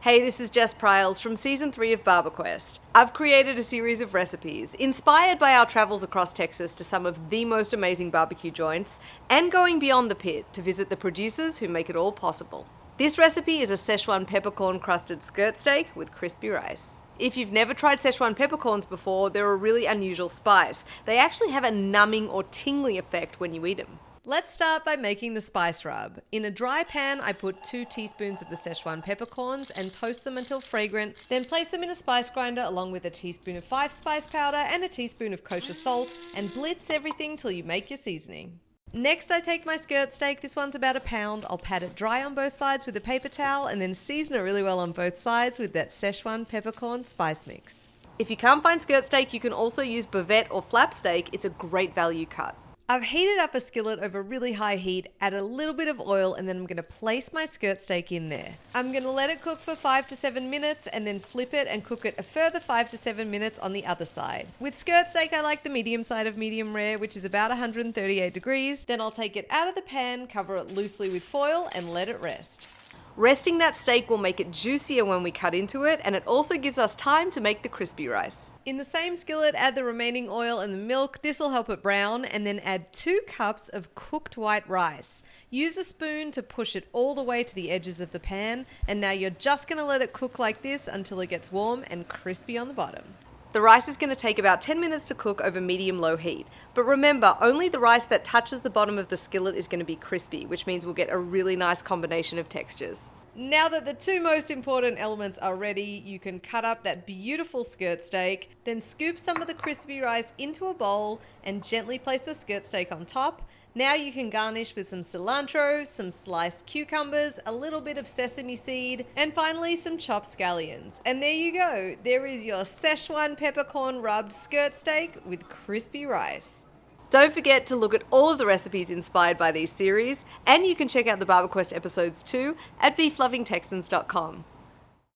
Hey, this is Jess Pryles from Season 3 of BarberQuest. I've created a series of recipes inspired by our travels across Texas to some of the most amazing barbecue joints and going beyond the pit to visit the producers who make it all possible. This recipe is a Szechuan peppercorn crusted skirt steak with crispy rice. If you've never tried Szechuan peppercorns before, they're a really unusual spice. They actually have a numbing or tingly effect when you eat them. Let's start by making the spice rub. In a dry pan, I put 2 teaspoons of the Szechuan peppercorns and toast them until fragrant, then place them in a spice grinder along with a teaspoon of 5 spice powder and a teaspoon of kosher salt, and blitz everything till you make your seasoning. Next, I take my skirt steak. This one's about 1 pound. I'll pat it dry on both sides with a paper towel and then season it really well on both sides with that Szechuan peppercorn spice mix. If you can't find skirt steak, you can also use bavette or flap steak. It's a great value cut. I've heated up a skillet over really high heat, add a little bit of oil, and then I'm going to place my skirt steak in there. I'm going to let it cook for 5 to 7 minutes and then flip it and cook it a further 5 to 7 minutes on the other side. With skirt steak, I like the medium side of medium rare, which is about 138 degrees. Then I'll take it out of the pan, cover it loosely with foil, and let it rest. Resting that steak will make it juicier when we cut into it, and it also gives us time to make the crispy rice. In the same skillet, add the remaining oil and the milk. This will help it brown, and then add 2 cups of cooked white rice. Use a spoon to push it all the way to the edges of the pan, and now you're just going to let it cook like this until it gets warm and crispy on the bottom. The rice is going to take about 10 minutes to cook over medium-low heat. But remember, only the rice that touches the bottom of the skillet is going to be crispy, which means we'll get a really nice combination of textures. Now that the 2 most important elements are ready, you can cut up that beautiful skirt steak, then scoop some of the crispy rice into a bowl and gently place the skirt steak on top. Now you can garnish with some cilantro, some sliced cucumbers, a little bit of sesame seed, and finally some chopped scallions. And there you go. There is your Szechuan peppercorn rubbed skirt steak with crispy rice. Don't forget to look at all of the recipes inspired by these series, and you can check out the BarberQuest episodes too at beeflovingtexans.com.